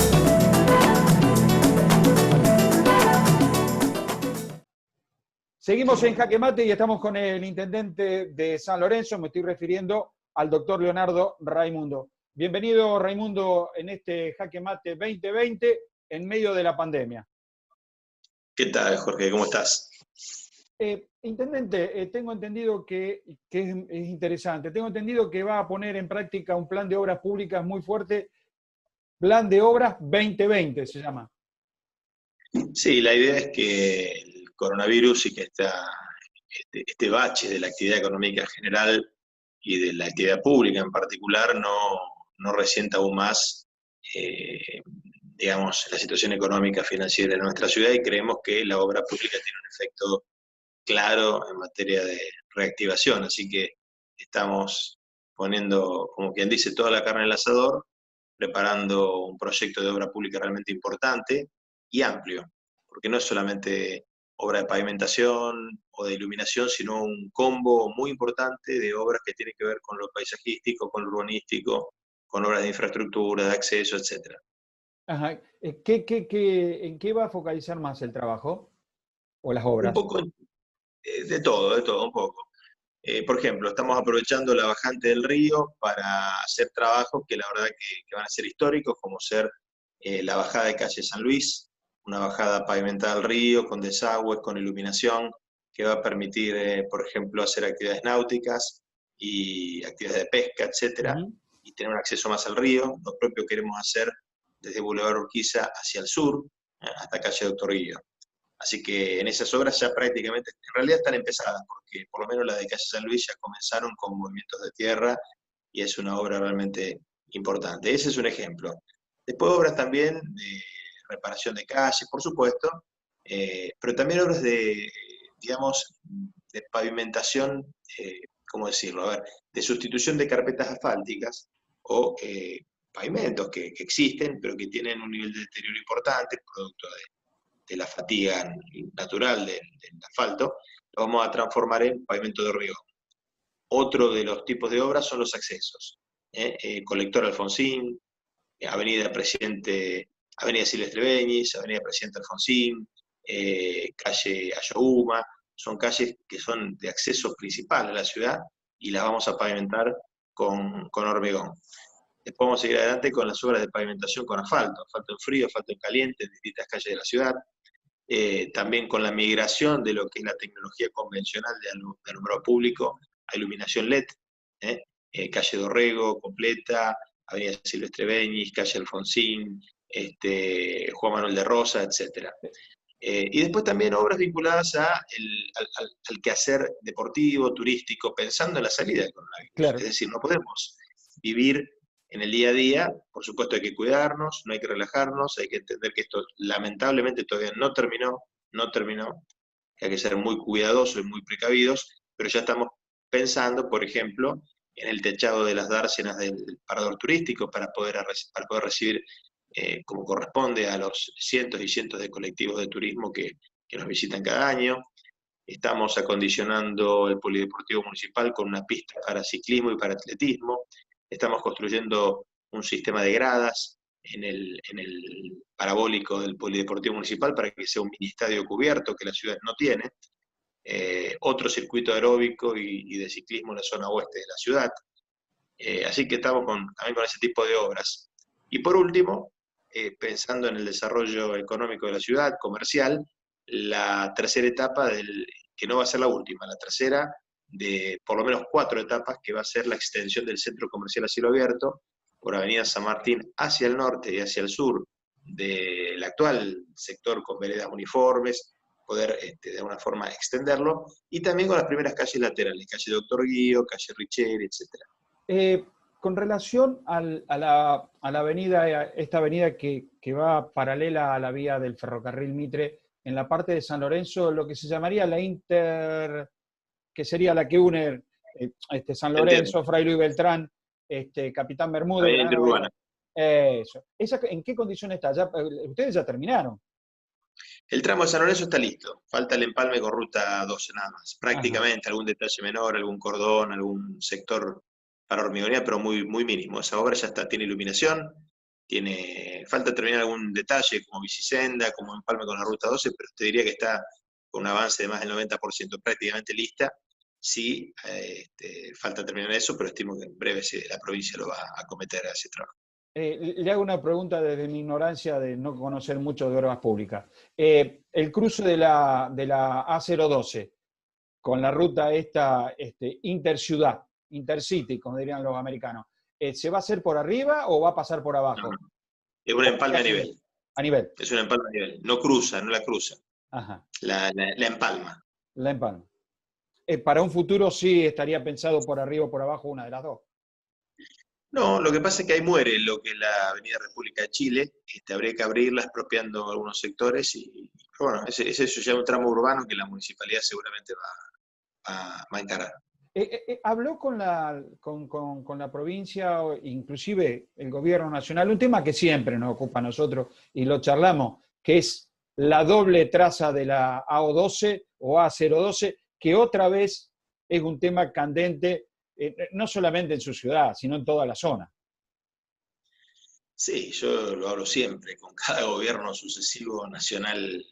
Seguimos en Jaque Mate y estamos con el intendente de San Lorenzo, me estoy refiriendo al doctor Leonardo Raimundo. Bienvenido, Raimundo, en este Jaque Mate 2020 en medio de la pandemia. ¿Qué tal, Jorge? ¿Cómo estás? Intendente, tengo entendido que es interesante, tengo entendido que va a poner en práctica un plan de obras públicas muy fuerte, Plan de Obras 2020 se llama. Sí, la idea es que el coronavirus y que este bache de la actividad económica general y de la actividad pública en particular no resienta aún más, digamos, la situación económica financiera de nuestra ciudad, y creemos que la obra pública tiene un efecto claro en materia de reactivación, así que estamos poniendo, como quien dice, toda la carne en el asador, preparando un proyecto de obra pública realmente importante y amplio, porque no es solamente obra de pavimentación o de iluminación, sino un combo muy importante de obras que tienen que ver con lo paisajístico, con lo urbanístico, con obras de infraestructura, de acceso, etc. Ajá. ¿En qué va a focalizar más el trabajo o las obras? Un poco de todo, un poco. Por ejemplo, estamos aprovechando la bajante del río para hacer trabajos que la verdad que van a ser históricos, como ser la bajada de calle San Luis, una bajada pavimentada al río, con desagües, con iluminación, que va a permitir, por ejemplo, hacer actividades náuticas y actividades de pesca, etcétera, y tener un acceso más al río. Lo propio queremos hacer desde Boulevard Urquiza hacia el sur, hasta calle Doctor Guillo. Así que en esas obras ya prácticamente, en realidad están empezadas, porque por lo menos las de calle San Luis ya comenzaron con movimientos de tierra y es una obra realmente importante. Ese es un ejemplo. Después obras también de reparación de calles, por supuesto, pero también obras de, digamos, de pavimentación, ¿cómo decirlo? A ver, de sustitución de carpetas asfálticas o pavimentos que existen, pero que tienen un nivel de deterioro importante, producto de la fatiga natural del asfalto, lo vamos a transformar en pavimento de hormigón. Otro de los tipos de obras son los accesos. Colector Alfonsín, Avenida Silvestre Beñis, Avenida Presidente Alfonsín, calle Ayohuma, son calles que son de acceso principal a la ciudad y las vamos a pavimentar con hormigón. Después vamos a seguir adelante con las obras de pavimentación con asfalto en frío, asfalto en caliente, en distintas calles de la ciudad. También con la migración de lo que es la tecnología convencional de alumbrado público a iluminación LED, calle Dorrego completa, Avenida Silvestre Beñis, calle Alfonsín, Juan Manuel de Rosa, etc. Y después también obras vinculadas al quehacer deportivo, turístico, pensando en la salida del coronavirus. Claro. Es decir, no podemos vivir en el día a día, por supuesto hay que cuidarnos, no hay que relajarnos, hay que entender que esto lamentablemente todavía no terminó, que hay que ser muy cuidadosos y muy precavidos, pero ya estamos pensando, por ejemplo, en el techado de las dársenas del parador turístico para poder recibir como corresponde a los cientos y cientos de colectivos de turismo que nos visitan cada año. Estamos acondicionando el polideportivo municipal con una pista para ciclismo y para atletismo. Estamos construyendo un sistema de gradas en el parabólico del polideportivo municipal para que sea un mini estadio cubierto que la ciudad no tiene. Otro circuito aeróbico y de ciclismo en la zona oeste de la ciudad. Así que estamos también con ese tipo de obras. Y por último, pensando en el desarrollo económico de la ciudad, comercial, la tercera etapa, que no va a ser la última, la tercera de por lo menos 4 etapas, que va a ser la extensión del centro comercial a cielo abierto por Avenida San Martín hacia el norte y hacia el sur del actual sector con veredas uniformes, poder de alguna forma extenderlo, y también con las primeras calles laterales, calle Doctor Guío, calle Richeri, etc. Con relación a la avenida, esta avenida que va paralela a la vía del ferrocarril Mitre, en la parte de San Lorenzo, lo que se llamaría la que sería la que une San Lorenzo, Fray Luis Beltrán, Capitán Bermúdez. Eso. ¿En qué condiciones está? Ustedes ya terminaron. El tramo de San Lorenzo está listo, falta el empalme con ruta 12 nada más. Prácticamente algún detalle menor, algún cordón, algún sector para hormigonear, pero muy, muy mínimo. Esa obra ya está, tiene iluminación, falta terminar algún detalle como bicisenda, como empalme con la ruta 12, pero te diría que está con un avance de más del 90% prácticamente lista. Sí, falta terminar eso, pero estimo que en breve la provincia lo va a acometer a ese trabajo. Le hago una pregunta desde mi ignorancia de no conocer mucho de obras públicas. El cruce de la A012 con la ruta interciudad, intercity, como dirían los americanos, ¿se va a hacer por arriba o va a pasar por abajo? No. Es un empalme a nivel. A nivel. Es un empalme a nivel. No la cruza. Ajá. La empalma. La empalma. Para un futuro sí estaría pensado por arriba o por abajo, una de las dos. No, lo que pasa es que ahí muere lo que es la Avenida República de Chile. Habría que abrirla expropiando algunos sectores y bueno, eso ya es un tramo urbano que la municipalidad seguramente va a encarar. Habló con la provincia, inclusive el gobierno nacional, un tema que siempre nos ocupa a nosotros y lo charlamos, que es la doble traza de la AO12 o A012, que otra vez es un tema candente, no solamente en su ciudad, sino en toda la zona. Sí, yo lo hablo siempre, con cada gobierno sucesivo nacional.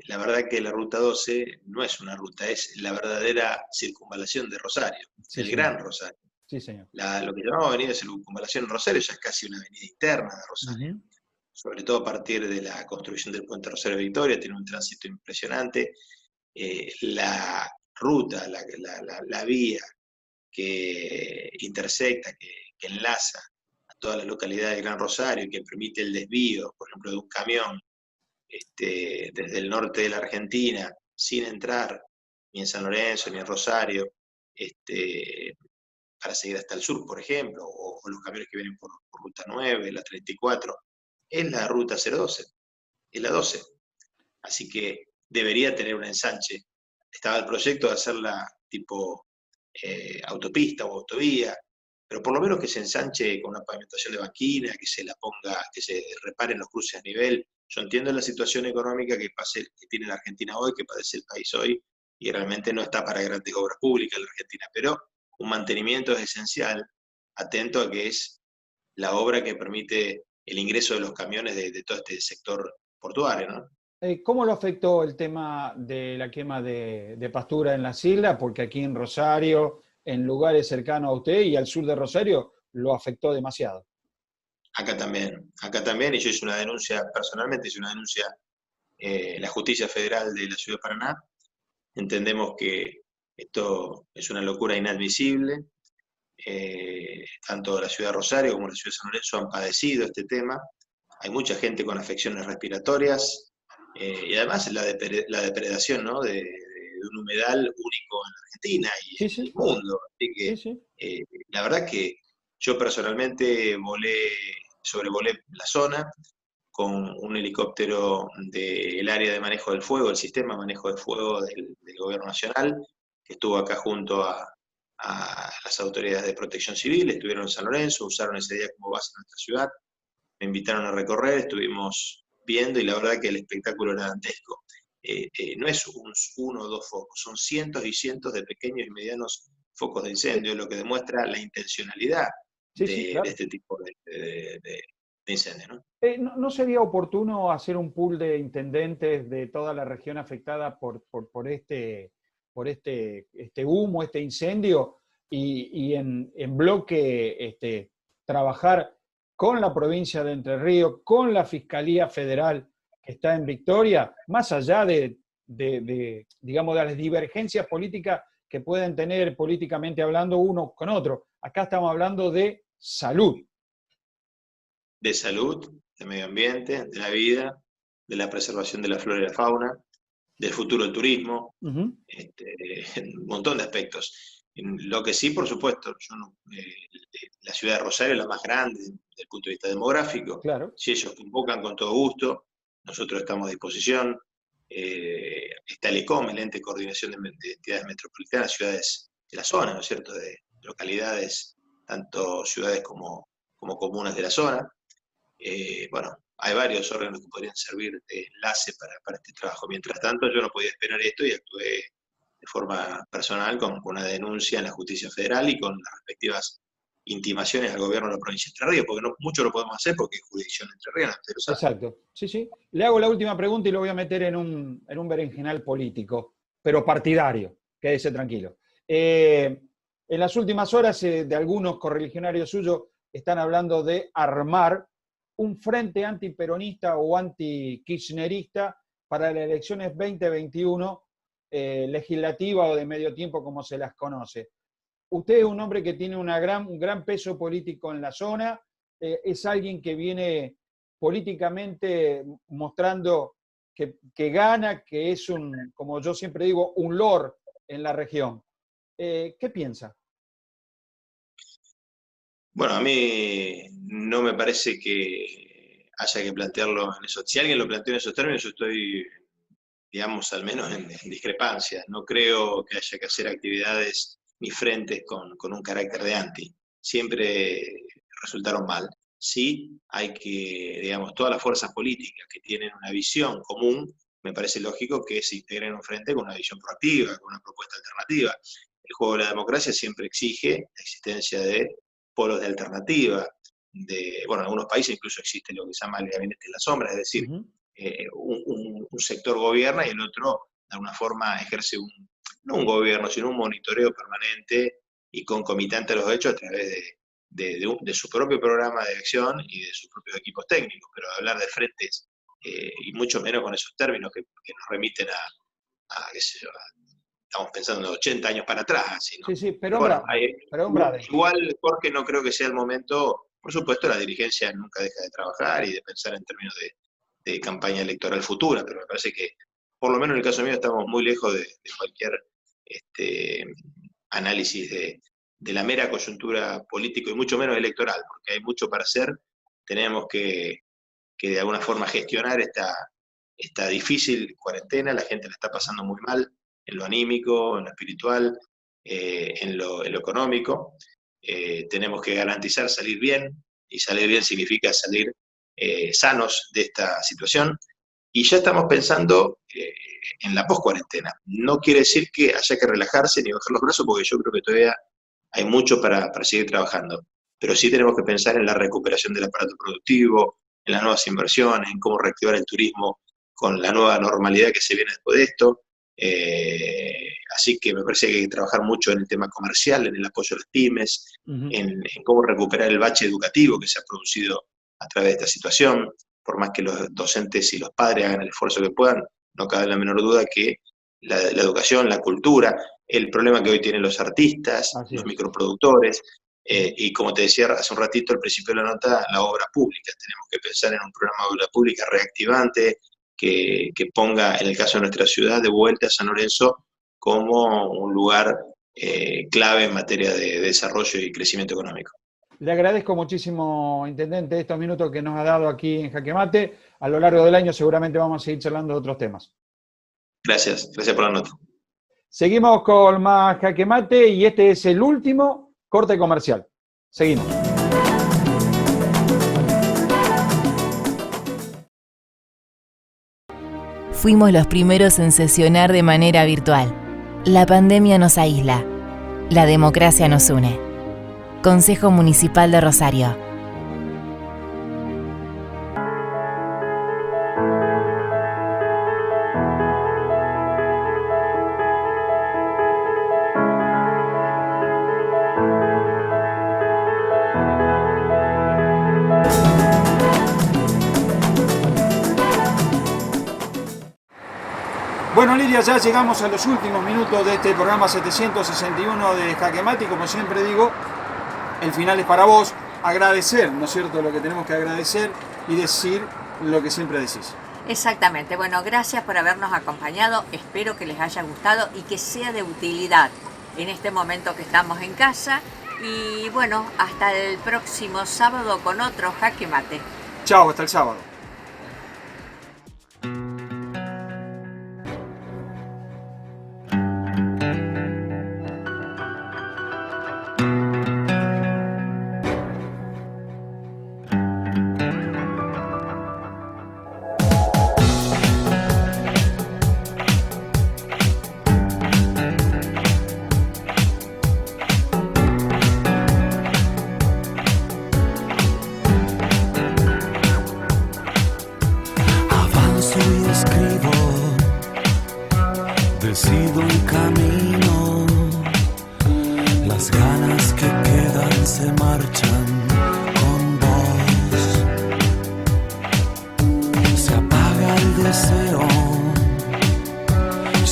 La verdad que la Ruta 12 no es una ruta, es la verdadera circunvalación de Rosario, Sí, el señor. Gran Rosario. Sí, señor. Lo que llamamos avenida de circunvalación en Rosario ya es casi una avenida interna de Rosario. Sobre todo a partir de la construcción del puente Rosario Victoria, tiene un tránsito impresionante. La ruta, la vía que intersecta, que enlaza a toda la localidad del Gran Rosario y que permite el desvío, por ejemplo, de un camión desde el norte de la Argentina, sin entrar ni en San Lorenzo ni en Rosario, para seguir hasta el sur, por ejemplo, o los camiones que vienen por Ruta 9, la 34, es la Ruta 012, es la 12. Así que debería tener un ensanche. Estaba el proyecto de hacerla tipo autopista o autovía, pero por lo menos que se ensanche con una pavimentación de banquina, que se la ponga, que se reparen los cruces a nivel. Yo entiendo la situación económica que tiene la Argentina hoy, que padece el país hoy, y realmente no está para grandes obras públicas la Argentina, pero un mantenimiento es esencial, atento a que es la obra que permite el ingreso de los camiones de todo este sector portuario, ¿no? ¿Cómo lo afectó el tema de la quema de pastura en las islas? Porque aquí en Rosario, en lugares cercanos a usted y al sur de Rosario, lo afectó demasiado. Acá también, y yo hice una denuncia, personalmente hice una denuncia en la Justicia Federal de la Ciudad de Paraná. Entendemos que esto es una locura inadmisible. Tanto la ciudad de Rosario como la ciudad de San Lorenzo han padecido este tema. Hay mucha gente con afecciones respiratorias y además la depredación, ¿no? de un humedal único en la Argentina y en el mundo. Así que la verdad que yo personalmente sobrevolé la zona con un helicóptero del área de manejo del fuego, el sistema de manejo del fuego del Gobierno Nacional, que estuvo acá junto a las autoridades de protección civil, estuvieron en San Lorenzo, usaron ese día como base en nuestra ciudad, me invitaron a recorrer, estuvimos viendo y la verdad que el espectáculo era dantesco. No es uno o dos focos, son cientos y cientos de pequeños y medianos focos de incendio, lo que demuestra la intencionalidad de este tipo de incendios, ¿no? ¿No sería oportuno hacer un pool de intendentes de toda la región afectada por este humo, este incendio, y en bloque trabajar con la provincia de Entre Ríos, con la Fiscalía Federal que está en Victoria, más allá digamos, de las divergencias políticas que pueden tener políticamente hablando uno con otro? Acá estamos hablando de salud. De salud, de medio ambiente, de la vida, de la preservación de la flora y la fauna, del futuro del turismo, un montón de aspectos. Lo que sí, por supuesto, la ciudad de Rosario es la más grande desde el punto de vista demográfico. Claro. Si ellos convocan con todo gusto, nosotros estamos a disposición. Está el ECOM, el ente de coordinación de entidades metropolitanas, ciudades de la zona, ¿no es cierto?, de localidades, tanto ciudades como comunas de la zona. Bueno, hay varios órganos que podrían servir de enlace para este trabajo. Mientras tanto, yo no podía esperar esto y actué de forma personal con una denuncia en la Justicia Federal y con las respectivas intimaciones al gobierno de la provincia de Entre Ríos, porque mucho lo podemos hacer porque es jurisdicción entrerriana. Exacto, sí. Le hago la última pregunta y lo voy a meter en un berenjenal político, pero partidario, quédese tranquilo. En las últimas horas de algunos correligionarios suyos están hablando de armar un frente antiperonista o anti-kirchnerista para las elecciones 2021, legislativa o de medio tiempo, como se las conoce. Usted es un hombre que tiene un gran peso político en la zona, es alguien que viene políticamente mostrando que gana, que es como yo siempre digo, un lord en la región. ¿Qué piensa? Bueno, a mí no me parece que haya que plantearlo en eso. Si alguien lo plantea en esos términos, yo estoy, digamos, al menos en discrepancia. No creo que haya que hacer actividades mis frentes con un carácter de anti. Siempre resultaron mal. Sí, hay que, digamos, todas las fuerzas políticas que tienen una visión común, me parece lógico que se integren en un frente con una visión proactiva, con una propuesta alternativa. El juego de la democracia siempre exige la existencia de polos de alternativa. Bueno, en algunos países incluso existe lo que se llama el gabinete de la sombra, es decir, un sector gobierna y el otro, de alguna forma, ejerce no un gobierno, sino un monitoreo permanente y concomitante a los hechos a través de su propio programa de acción y de sus propios equipos técnicos, pero hablar de frentes, y mucho menos con esos términos que nos remiten qué sé yo, estamos pensando 80 años para atrás. Así, ¿no? Sí, pero bueno, Brade. Igual, Jorge, no creo que sea el momento. Por supuesto, la dirigencia nunca deja de trabajar y de pensar en términos de campaña electoral futura, pero me parece que, por lo menos en el caso mío, estamos muy lejos de cualquier análisis de la mera coyuntura político y mucho menos electoral, porque hay mucho para hacer. Tenemos que de alguna forma gestionar esta difícil cuarentena. La gente la está pasando muy mal en lo anímico, en lo espiritual, en lo económico. Tenemos que garantizar salir bien, y salir bien significa salir sanos de esta situación, y ya estamos pensando en la post-cuarentena. No quiere decir que haya que relajarse ni bajar los brazos, porque yo creo que todavía hay mucho para seguir trabajando, pero sí tenemos que pensar en la recuperación del aparato productivo, en las nuevas inversiones, en cómo reactivar el turismo con la nueva normalidad que se viene después de esto. Así que me parece que hay que trabajar mucho en el tema comercial, en el apoyo a las pymes, en cómo recuperar el bache educativo que se ha producido a través de esta situación. Por más que los docentes y los padres hagan el esfuerzo que puedan, no cabe la menor duda que la educación, la cultura, el problema que hoy tienen los artistas, los microproductores, y como te decía hace un ratito al principio de la nota, la obra pública. Tenemos que pensar en un programa de obra pública reactivante, que ponga, en el caso de nuestra ciudad, de vuelta a San Lorenzo como un lugar clave en materia de desarrollo y crecimiento económico. Le agradezco muchísimo, Intendente, estos minutos que nos ha dado aquí en Jaque Mate. A lo largo del año seguramente vamos a seguir charlando de otros temas. Gracias por la nota. Seguimos con más Jaque Mate y este es el último corte comercial. Seguimos. Fuimos los primeros en sesionar de manera virtual. La pandemia nos aísla. La democracia nos une. Consejo Municipal de Rosario. Bueno, Lidia, ya llegamos a los últimos minutos de este programa 761 de Jaque Mate y como siempre digo, el final es para vos. Agradecer, ¿no es cierto?, lo que tenemos que agradecer y decir lo que siempre decís. Exactamente. Bueno, gracias por habernos acompañado. Espero que les haya gustado y que sea de utilidad en este momento que estamos en casa. Y bueno, hasta el próximo sábado con otro Jaque Mate. Chao, hasta el sábado. Decido un camino, las ganas que quedan se marchan con vos. Se apaga el deseo,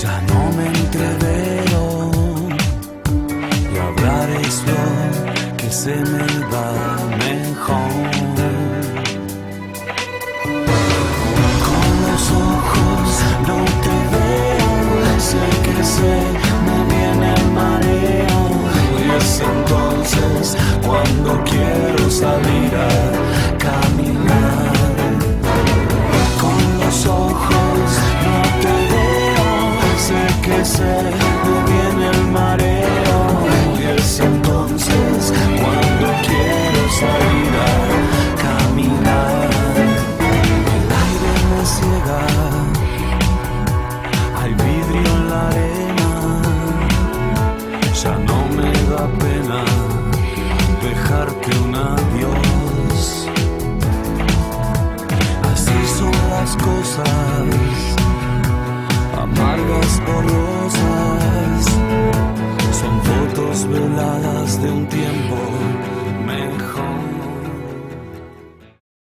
ya no me entrevero, y hablar es lo que se me va mejor. Con los ojos no te veo, sé que me viene el mareo, y es entonces cuando quiero salir a caminar. Con los ojos no te veo, sé que me viene el mareo, esperar que un adiós. Así son las cosas, amargas o rosas, son fotos veladas de un tiempo